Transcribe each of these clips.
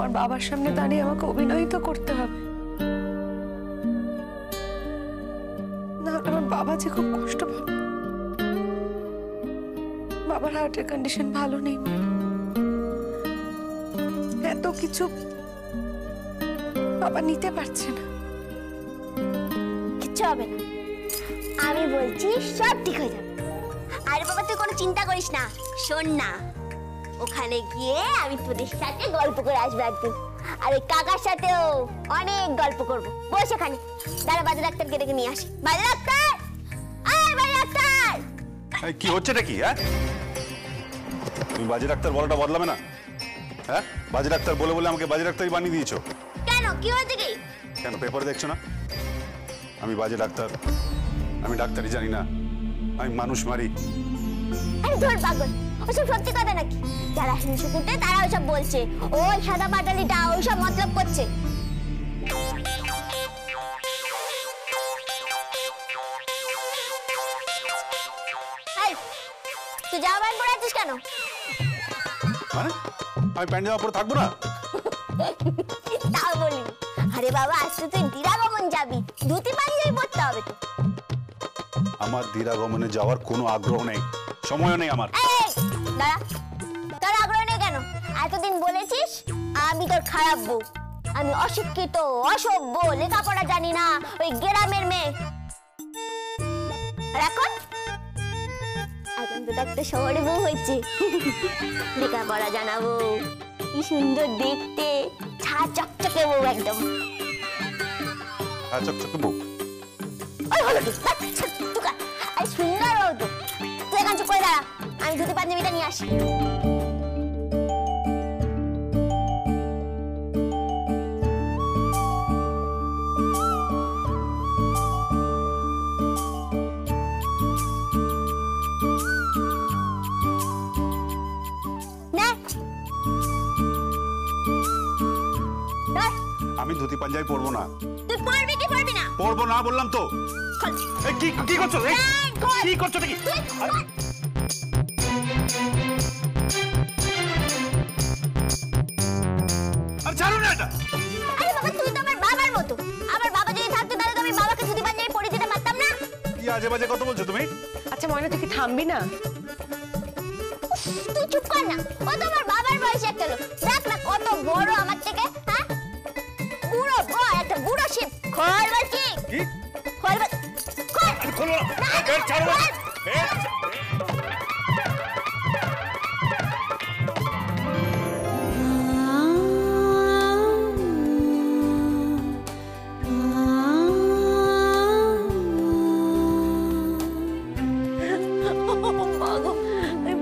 আমার বাবার সামনে দাঁড়িয়ে আমাকে অভিনয় তো করতে হবে, না হলে আমার বাবা যে খুব কষ্ট পাবে। বাবার হার্টের কন্ডিশন ভালো নেই, এত কিছু বাবা নিতে পারছে না। কিচ্ছু হবে না, আমি বলছি সব ঠিক হয়ে যাবে। আরে বাবা তুই কোনো চিন্তা করিস না। শোন না, ওখানে গিয়ে আমি তোদের সাথে গল্প করে আসবো একদিন, আর ওই কাকার সাথেও অনেক গল্প করবো। বস এখানে, দাঁড়া বাজে ডাক্তারকে ডেকে নিয়ে আসি। বাজে ডাক্তার, আয় বাজে ডাক্তার। কি হচ্ছেটা কি? হ্যাঁ, তুমি বাজে ডাক্তার বলাটা বদলাবে না? হ্যাঁ, বাজে ডাক্তার বলে বলে আমাকে বাজে ডাক্তারই বানিয়ে দিয়েছো কেন? কি হয়েছে কি? কেন পেপারে দেখছো না আমি বাজে ডাক্তার? আমি ডাক্তারই জানি না, আমি মানুষ মারি। আরে ধর পাগল, ওসব সত্যি কথা নাকি? যারা হিংসু করতে তারা ওইসব বলছে, ওই সাদা পাটালিটা ওইসব মতলব করছে। তুই জামা প্যান্ট পরে আছিস কেন? মানে আমি প্যান্ট জামা পরে থাকবো না? তাও বলি। আরে বাবা, আজকে তুই দিরাগমন যাবি, ধুতি পাঞ্জাবি পরতে হবে তো। আমার দিরাগমনে যাওয়ার কোনো আগ্রহ নেই, সময়ও নেই আমার। দাঁড়া, তোর আগ্রহ নেই কেন? এতদিন বলেছিস আমি তোর খারাপ বউ, আমি অশিক্ষিত, অসভ্য, লেখাপড়া জানি না, ওই গ্রামের মেয়ে। এখন এখন তো একটা শহরে বউ হয়েছে, লেখাপড়া জানাবো, কি সুন্দর দেখতে, ছা চকচকে বউ একদম। চকচকে বউ? ওই হলো কি, তুকা আরে সুন্দর বউ তো। তুই এখান চুপ করে দাঁড়া, আমি ধুতি পাঞ্জাবিটা নিয়ে আসি। আমি ধুতি পাঞ্জাবি পরবো না। তুই পরবি কি পরবি না? পরবো না বললাম তো। কি করছো? কি করছো নাকি? আরে ছাড়ো না এটা। আরে বাবা, তুই তো আমার বাবার মতো। আমার বাবা যদি থাকতো তাহলে তো আমি বাবাকে ধুতি পাঞ্জাবি পরিয়ে দিতে পারতাম না। কি আজে বাজে কথা বলছো তুমি? আচ্ছা ময়না, তুই কি থামবি না? তুই চুপ কর না, ও তো আমার বাবার বয়সে একটা লোক। দেখ না কত বড় আমার থেকে। হ্যাঁ, বুড়ো বয়, একটা বুড়ো শিব। খোল বলছি। কি? খোল বল। খোল। খোলো না। এই ছাড়ো না।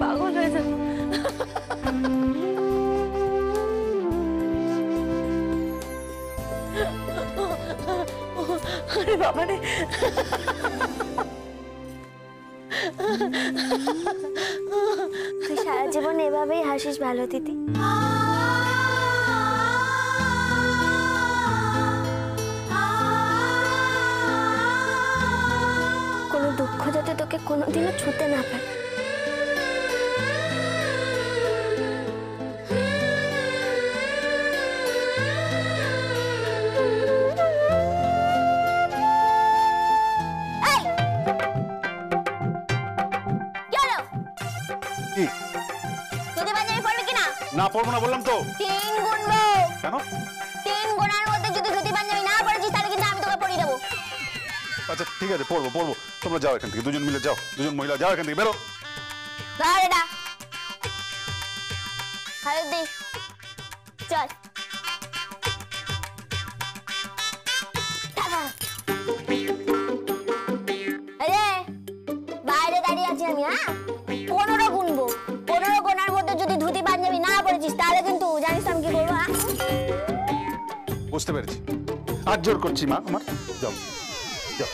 পাগল হয়ে যাবো। আরে বাবা রে, তুই সারা জীবন এভাবেই হাসিস ভালো দিদি। কোনো দুঃখ যাতে তোকে কোনোদিনও ছুতে না পারে। না পড়বো না বললাম তো। 3 গুনবো। কেন? 3 গোনার মধ্যে যদি ধুতি পাঞ্জাবি না পরেছিস তাহলে কিন্তু আমি তোকে পরিয়ে দেবো। আচ্ছা ঠিক আছে, পড়বো। তোমরা যাও এখান থেকে, দুজন মিলে যাও, দুজন মহিলা যাও এখান থেকে, বেরো। ধর এটা। হলদি চল। আরে বাইরে দাঁড়িয়ে আছি আমি। হ্যাঁ, 15 গুনবো। 15 গোনার মধ্যে যদি ধুতি পাঞ্জাবি না পরেছিস তাহলে কিন্তু জানিস আমি কি করবো। বুঝতে পেরেছি, হাত জোর করছি মা আমার, যাও যাও।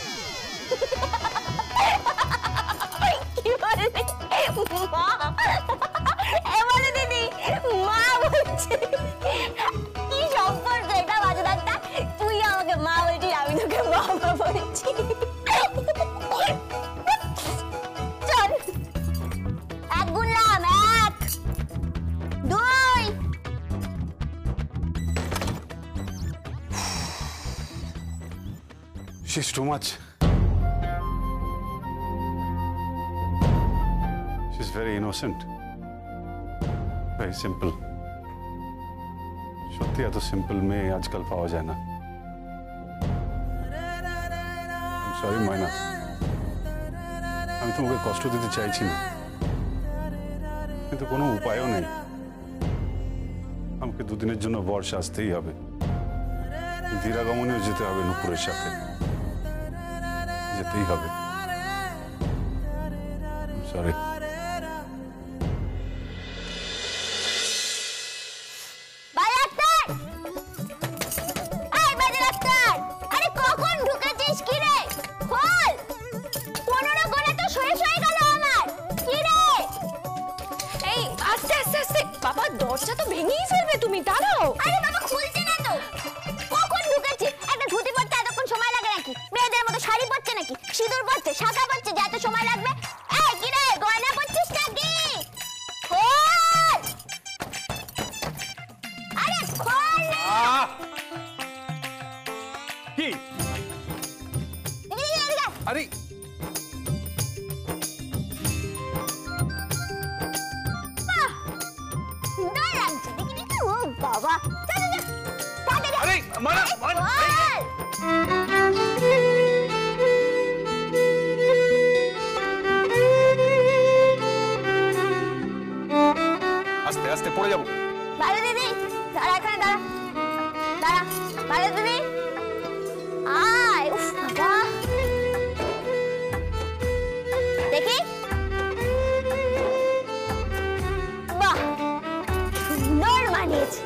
কি বলে মা? এবারে দিদি মা বলছে, কি সম্পর্ক এটা বাজে ডাক্তার? তুই আমাকে মা বলছিস, আমি তোকে বাবা বলছি। চল, 1 গুনলাম, 1 2 She's too much. She's very innocent. Very simple. সত্যি এত সিম্পল মেয়ে আজকাল পাওয়া যায় না। সরি ময়না, আমি তোমাকে কষ্ট দিতে চাইছি না, কিন্তু কোনো উপায়ও নেই। আমাকে দুদিনের জন্য বর্ষা আসতেই হবে। ধীরাগমনেও যেতে হবে নুপুরের সাথে, যেতেই হবে। সরি। বাবা দরজা তো ভেঙেই ফেলবে, তুমি দাঁড়াও। আরে বাবা খুলছে না তো, কখন ঢুকেছে? একটা ধুতি পরতে এতক্ষণ সময় লাগে নাকি? মেয়েদের মতো শাড়ি পরছে নাকি, সিঁদুর পরছে, শাখা পরছে, যে এত সময় লাগবে? এই কি রে, গয়না পরছিস নাকি? খোল, আরে খোল রে। কি আরে বাবা আরে মানা আস্তে আস্তে পড়ে যাবো। ভালো দিদি দাঁড়া, এখানে দাঁড়া দাঁড়া। ভালো দিদি আয়। উফ বাবা, দেখি। বাহ, সুন্দর মানিয়েছে,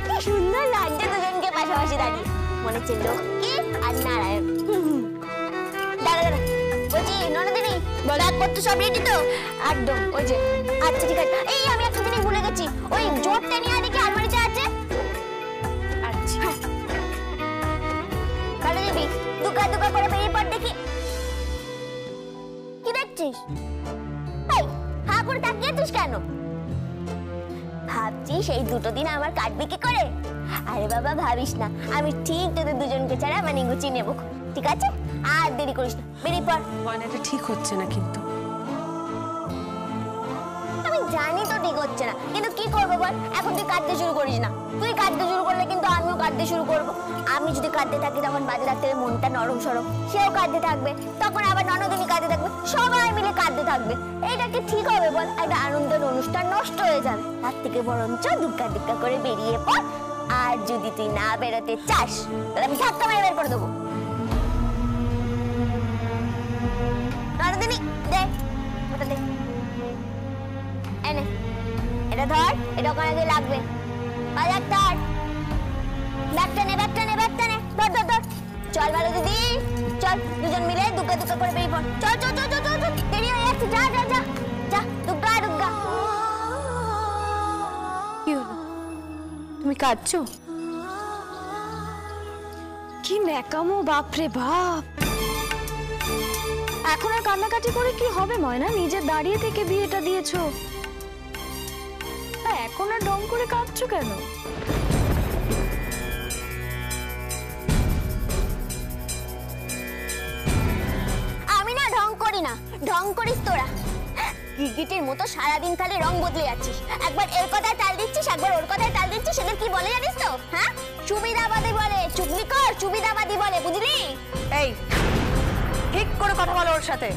কি সুন্দর লাগছে দুজনকে পাশাপাশি দাঁড়িয়ে। মনে হচ্ছে লক্ষ্মী আর নারায়ণ। দাঁড়া দাঁড়া, বলছি ননদিনী, ব্যাগপত্র সব রেডি তো? একদম, ওই যে। আচ্ছা ঠিক আছে। এই আমি একটা জিনিস ভুলে গেছি, ওই জোরটা নিয়ে দেখি আলমারিতে আছে। আচ্ছা ভালো দিদি, দুকা দুকা করে বেরিয়ে পড় দেখি। কি দেখছিস? এই হা করে তাকিয়ে আছিস কেন? ভাবছিস এই দুটো দিন আমার কাটবি কি করে? আরে বাবা ভাবিস না, আমি ঠিক তোদের দুজনকে ছাড়া মানে গুছিয়ে নেবো, ঠিক আছে? আর দেরি করিস না, বেরিয়ে পড়। গয়নাটা ঠিক হচ্ছে না কিন্তু। আমি জানি তো ঠিক হচ্ছে না, কিন্তু কি করবো বল? এখন তুই কাঁদতে শুরু করিস না। তুই কাঁদতে শুরু করলে কিন্তু আমিও কাঁদতে শুরু করবো। আমি যদি কাঁদতে থাকি তখন বাজে ডাক্তারের মনটা নরম সরম, সেও কাঁদতে থাকবে, তখন আবার ননদিনী কাঁদতে থাকবে, সবাই মিলে কাঁদতে থাকবে। এইটা কি ঠিক হবে বল? একটা আনন্দের অনুষ্ঠান নষ্ট হয়ে যাবে। তার থেকে বরঞ্চ দুগ্গা দুগ্গা করে বেরিয়ে পড়। আর যদি তুই না বেরোতে চাস তাহলে আমি ধাক্কা মেরে বের করে দেবো। ননদিনী দে ওটা, দে এনে, এটা ধর, এটা ওখানে দিয়ে লাগবে। ডাক্তার, ব্যাগটা নে, ব্যাগটা নে, ব্যাগটা নে, ধর ধর ধর। চল ভালো দিদি, চল দুজন মিলে দুগ্গা দুগ্গা করে বেরিয়ে পড়। চল চল চল চল চল, দেরি হয়ে যাচ্ছে, যা যা যা যা, দুগ্গা দুগ্গা। কি হলো, তুমি কাঁদছো? কি ন্যাকামো, বাপরে বাপ। এখন আর কান্নাকাটি করে কি হবে ময়না? নিজে দাঁড়িয়ে থেকে বিয়েটা দিয়েছো, এখন আর ঢং করে কাঁদছো কেন? আমি না ঢং করি না, ঢং করিস তোরা। গিরগিটির মতো সারাদিন খালি রং বদলে যাচ্ছিস, একবার এর কথায় তাল দিচ্ছিস, একবার ওর কথায় তাল দিচ্ছিস। সেটা কি বলে জানিস তো? হ্যাঁ, সুবিধাবাদী বলে। চুগলি কর, সুবিধাবাদী বলে, বুঝলি? এই ঠিক করে কথা বলো ওর সাথে।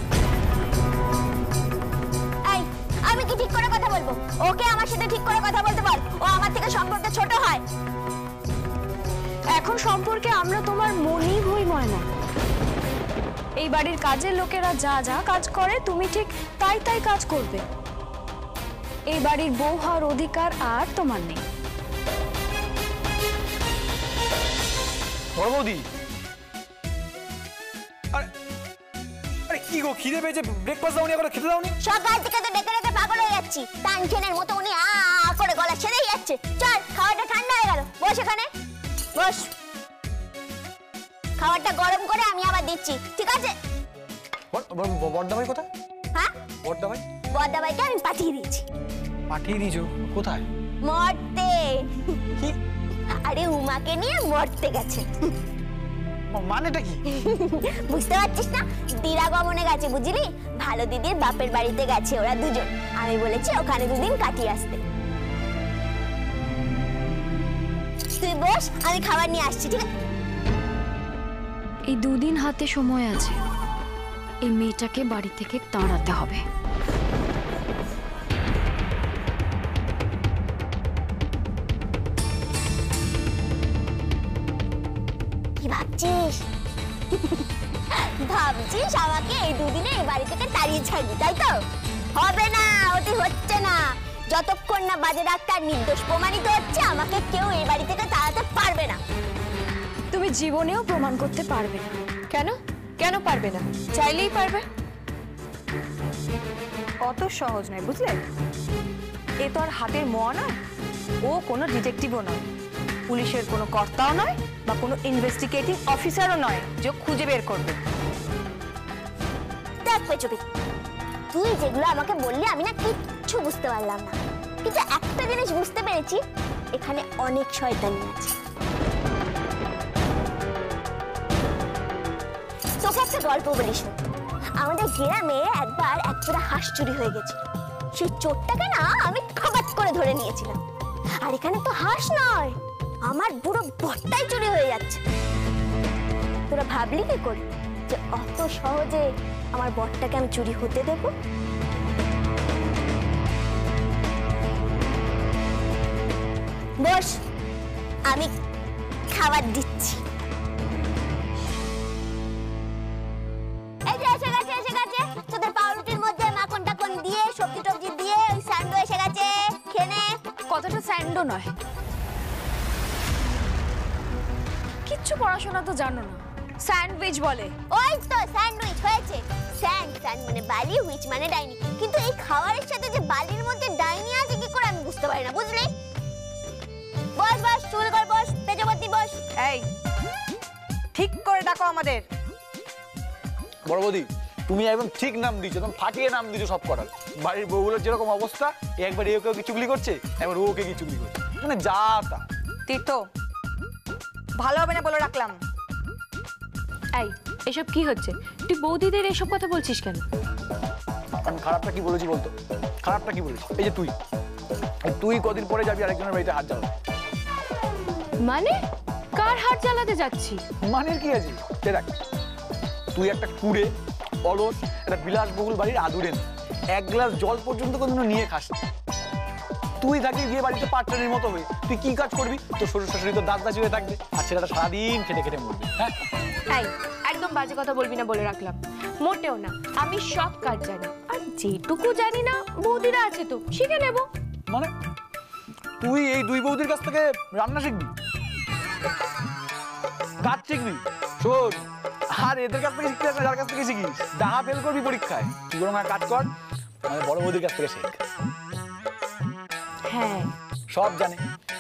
এই আমি কি ঠিক করে কথা বলবো? ওকে আমার সাথে ঠিক করে কথা বলতে বল, ও আমার থেকে সম্পর্কে ছোট হয়। এখন সম্পর্কে আমরা তোমার মনি হই ময়না। এই বাড়ির কাজের লোকেরা যা যা কাজ করে তুমি ঠিক তাই তাই কাজ করবে। এই বাড়ির বউ হওয়ার অধিকার আর তোমার নেই। বড় বৌদি, আরে কি গো, খিদে পেয়েছে, ব্রেকফাস্ট দাওনি, এখন খেতে দাওনি? সকাল থেকে তো ডেকে ডেকে পাগল হয়ে যাচ্ছি, টানছেনের মতো উনি আ করে গলা ছেড়েই যাচ্ছে। চল, খাবারটা ঠান্ডা হয়ে গেল, বস এখানে বস। খাবারটা গরম করে আমি আবার দিচ্ছি, ঠিক আছে? বড়দাভাই কোথায়? হ্যাঁ, বড়দাভাই? বড়দাভাইকে আমি পাঠিয়ে দিয়েছি। পাঠিয়ে দিয়েছো কোথায়? মরতে। কি? আরে উমাকে নিয়ে মরতে গেছে। মানেটা কি? বুঝতে পারছিস না? দিরাগমনে গেছে বুঝলি, ভালো দিদির বাপের বাড়িতে গেছে ওরা দুজন। আমি বলেছি ওখানে দুদিন কাটিয়ে আসতে। তুই বস, আমি খাবার নিয়ে আসছি, ঠিক আছে? এই দুদিন হাতে সময় আছে, এই মেয়েটাকে বাড়ি থেকে তাড়াতে হবে। কি ভাবছিস? ভাবছিস আমাকে এই দুদিনে এই বাড়ি থেকে তাড়িয়ে ছাড়বি, তাই তো? হবে না, ওটি হচ্ছে না। যতক্ষণ না বাজে ডাক্তার নির্দোষ প্রমাণিত হচ্ছে, আমাকে কেউ এই বাড়ি থেকে তাড়াতে পারবে না। তুমি জীবনেও প্রমাণ করতে পারবে না। কেন কেন পারবে না? চাইলেই পারবে। অত সহজ নয় বুঝলে। এ তো আর হাতের মোয়া নয়, ও কোনো ডিটেকটিভও নয়, পুলিশের কোনো কর্তাও নয়, বা কোনো ইনভেস্টিগেটিং অফিসারও নয় যে খুঁজে বের করবে। দেখ পেছবি, তুই যেগুলো আমাকে বললি আমি না কিচ্ছু বুঝতে পারলাম না, কিন্তু একটা জিনিস বুঝতে পেরেছি, এখানে অনেক শয়তানি আছে। তোকে একটা গল্প বলিস। আমাদের গ্রামে একবার একজোড়া হাঁস চুরি হয়ে গেছিল। সেই চোরটাকে না আমি খাবাত করে ধরে নিয়েছিলাম। আর এখানে তো হাঁস নয়, আমার বুড়ো বটটাই চুরি হয়ে যাচ্ছে। তোরা ভাবলি কি করে যে অত সহজে আমার বটটাকে আমি চুরি হতে দেব? বস, আমি খাবার দিচ্ছি। এই যে এসে গেছে, এসে গেছে। তোদের পাউরুটির মধ্যে মাখন টাখন দিয়ে সবজি টবজি দিয়ে ওই স্যান্ডো এসে গেছে, খেয়ে নে। কথাটা স্যান্ডো নয়, কিচ্ছু পড়াশোনা তো জানো না, স্যান্ডউইচ বলে। ওই তো স্যান্ডউইচ হয়েছে। স্যান্ড মানে বালি, হুইচ মানে ডাইনি। কিন্তু এই খাবারের সাথে যে বালির মধ্যে ডাইনি আছে কি করে আমি বুঝতে পারি না, বুঝলি? বস বস, চুল কর, বস পেজবতী, বস। এই ঠিক করে ডাকো আমাদের। বড় বৌদি, তুমি একদম ঠিক নাম দিয়েছো, একদম ফাটিয়ে নাম দিয়েছো সব করার। বাড়ির বউগুলোর যেরকম অবস্থা, একবার এ ওকে চুগলি করছে, একবার ও ওকে কি চুগলি করছে, মানে যা তা। তীর্থ, ভালো হবে না বলে রাখলাম। এই এসব কি হচ্ছে? তুই বৌদিদের এসব কথা বলছিস কেন? আমি খারাপটা কি বলেছি বলতো? খারাপটা কি বলেছি? এই যে তুই কদিন পরে যাবি আরেকজনের বাড়িতে হাত জ্বালাতে। মানে কার হাত জ্বালাতে যাচ্ছি? মানে কি আছে? দেখ, তুই একটা কুড়ে অলস একটা বিলাসবহুল বাড়ির আদুরে না, এক গ্লাস জল পর্যন্ত কোনোদিনও নিয়ে খাস না। তুই থাকবি বিয়ে বাড়িতে পার্টনারের মতো হয়ে, তুই কি কাজ করবি? তোর শ্বশুর শাশুড়ি তো দাঁত দাঁচি হয়ে থাকবে, আর ছেলেটা সারাদিন খেটে খেটে মরবে। হ্যাঁ, এই একদম বাজে কথা বলবি না বলে রাখলাম। মোটেও না, আমি সব কাজ জানি, আর যেটুকু জানি না বৌদিরা আছে তো শিখে নেব। মানে তুই এই দুই বৌদির কাছ থেকে রান্না শিখবি, কাজ শিখবি? শোন, আর এদের কাছ থেকে শিখতে যার কাছ থেকে শিখিস, ডাহা ফেল করবি পরীক্ষায়। তুই বরং কাজ কর, আমাদের বড় বৌদির কাছ থেকে শেখ। হ্যাঁ, সব জানে,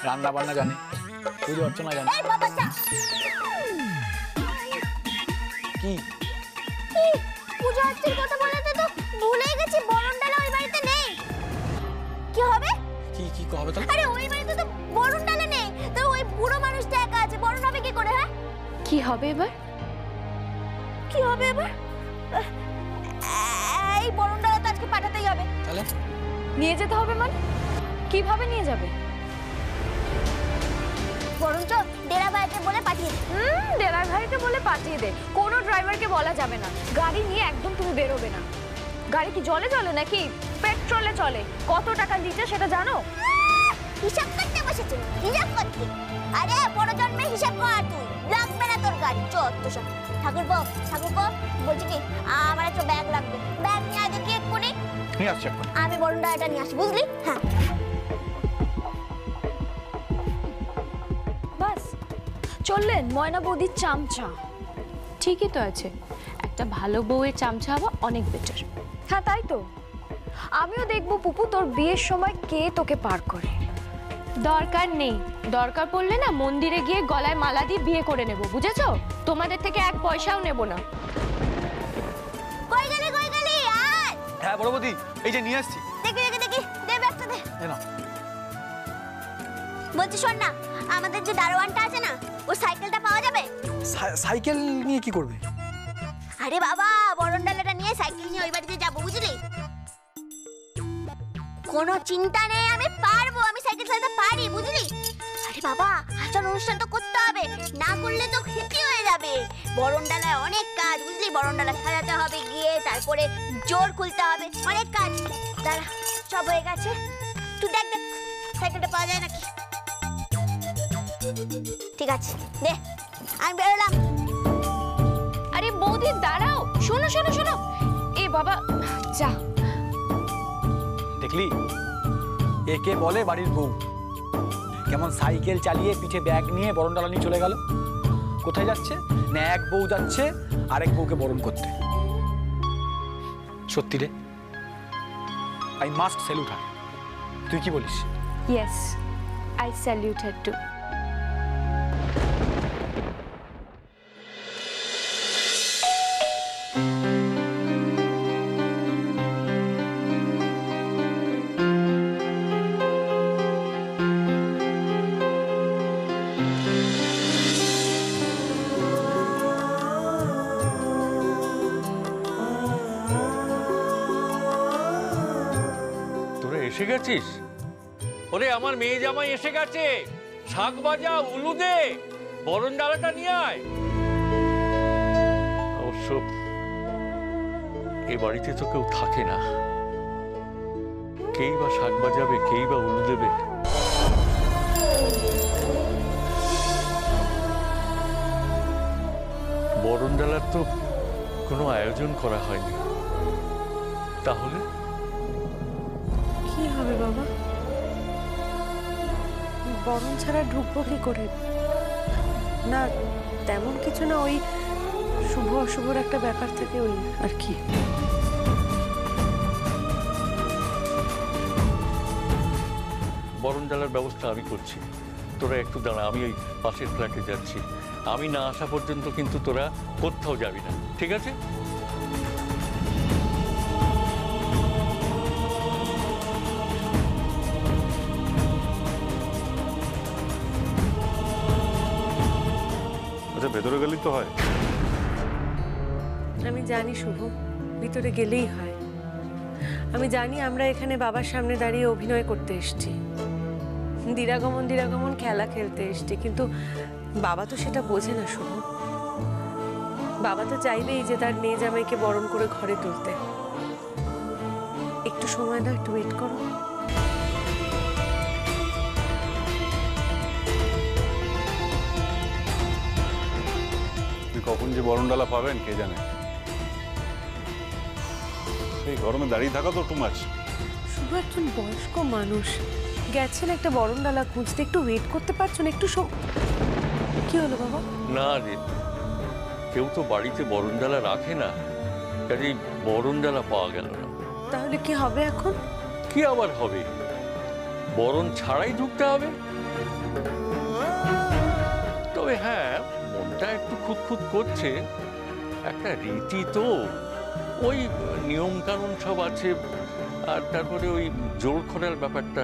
রান্না বান্না জানে, পুজো অর্চনা জানে। এই বাবা চা। কি পূজা আরতির কথা বলাতে তো ভুলে গেছি, বরণডালা ওই বাড়িতে নেই। কি হবে? কি কি হবে তাহলে? আরে ওই বাড়িতে তো বরণডালা নেই, তো ওই বুড়ো মানুষটা একা আছে, বরণ হবে কি করে? হ্যাঁ, কি হবে এবার? কি হবে এবার? এই বরণডালা তো আজকে পাঠাতেই হবে। তাহলে নিয়ে যেতে হবে মানে? কিভাবে নিয়ে যাবে? বরঞ্চ ডেরা ভাইকে বলে পাঠিয়ে দে। ড্রাইভার ভাইকে বলে পাঠিয়ে দে। কোনো ড্রাইভারকে বলা যাবে না, গাড়ি নিয়ে একদম তুমি বেরোবে না। গাড়ি কি জলে চলে নাকি পেট্রোলে চলে? কত টাকা লিটার সেটা জানো? হিসাব করতে বসেছিল, হিসাব করতে। আরে বড় জন্মে হিসাব কর তুই, লাগবে না তোর গাড়ি। চত্ব সব ঠাকুরপো, বলছি কি আমার একটা ব্যাগ লাগবে, ব্যাগ নিয়ে আয় দেখি এক্ষুনি। নিয়ে আসছি। আমি বরণডালাটা নিয়ে আসি, বুঝলি? হ্যাঁ, বাস চললেন ময়না বৌদির চামচা। ঠিকই তো আছে, একটা ভালো বউয়ের চামচা হওয়া অনেক বেটার। হ্যাঁ তাই তো, আমিও দেখবো পুপু তোর বিয়ের সময় কে তোকে পার করে। দরকার নেই, দরকার পড়লে না মন্দিরে গিয়ে গলায় মালা দিয়ে বিয়ে করে নেব, বুঝেছো? তোমাদের থেকে এক পয়সাও নেব না। কই গেলি আয়। হ্যাঁ বড় বৌদি, এই যে নিয়ে আসছি। দেখি দে ব্যাগটা দে। বলছি শোন না, আমাদের যে দারোয়ানটা আছে না, ওর সাইকেলটা পাওয়া যাবে? সাইকেল নিয়ে কি করবে? আরে বাবা, বরণ ডালাটা নিয়ে সাইকেল নিয়ে ওই বাড়িতে যাবো, বুঝলি? কোনো চিন্তা নেই, আমি পারবো, আমি সাইকেল চালাতে পারি, বুঝলি? আরে বাবা, আচার অনুষ্ঠান তো করতে হবে, না করলে তো ক্ষতি হয়ে যাবে। বরণ ডালায় অনেক কাজ, বুঝলি? বরণ ডালা সাজাতে হবে, গিয়ে তারপরে জোর খুলতে হবে, অনেক কাজ। দাঁড়া, সব হয়ে গেছে, তুই দেখ দেখ সাইকেলটা পাওয়া যায় নাকি। ঠিক আছে, দে, আমি বেরোলাম। আরে বৌদি দাঁড়াও, শোনো শোনো শোনো, এ বাবা যা। দেখলি, একে বলে বাড়ির বউ। কেমন সাইকেল চালিয়ে পিঠে ব্যাগ নিয়ে বরণ ডালা নিয়ে চলে গেল। কোথায় যাচ্ছে না, এক বউ যাচ্ছে আরেক বউকে বরণ করতে। সত্যি রে, আই মাস্ট স্যালুট হার। তুই কি বলিস? Yes, I salute her too. এসে গেছিস? ওরে আমার মেয়ে জামাই এসে গেছে, শাক ভাজা উলু দে, বরণ ডালাটা নিয়ে আয়। অবশ্য এ বাড়িতে তো কেউ থাকে না, কেই বা শাক বাজাবে, কেই বা উলু দেবে। বরণ ডালার তো কোনো আয়োজন করা হয়নি, তাহলে কি হবে বাবা? বরণ ছাড়া ঢুকবো কি করে? না তেমন কিছু না, ওই শুভ অশুভর একটা ব্যাপার থেকে, ওই আর কি। বরণ ডালার ব্যবস্থা আমি করছি, তোরা একটু দাঁড়া, আমি ওই পাশের ফ্ল্যাটে যাচ্ছি। আমি না আসা পর্যন্ত কিন্তু তোরা কোথাও যাবি না, ঠিক আছে? আচ্ছা, ভেতরে গেলেই তো হয়। আমি জানি শুভ, ভিতরে গেলেই হয়। আমি জানি আমরা এখানে বাবার সামনে দাঁড়িয়ে অভিনয় করতে এসেছি, দিরাগমন দিরাগমন খেলা খেলতে এসেছি, কিন্তু বাবা তো সেটা বোঝে না শুভ। বাবা তো চাইবেই যে তার মেয়ে জামাইকে বরণ করে ঘরে তুলতে। একটু সময় দাও, একটু ওয়েট করো। কখন যে বরণ ডালা পাবেন কে জানে। এই গরমে দাঁড়িয়ে থাকা তো টু মাচ। শুধু একজন বয়স্ক মানুষ গেছেন একটা বরণ ডালা খুঁজতে, একটু ওয়েট করতে পারছেন? একটু কি হলো বাবা? না রে, কেউ তো বাড়িতে বরণ ডালা রাখে না, কাজেই বরণ ডালা পাওয়া গেল না। তাহলে কি হবে এখন? কি আবার হবে, বরণ ছাড়াই ঢুকতে হবে। তবে হ্যাঁ, মনটা একটু খুঁতখুত করছে, একটা রীতি তো, ওই নিয়ম কানুন সব আছে, আর তারপরে ওই জোর খোলার ব্যাপারটা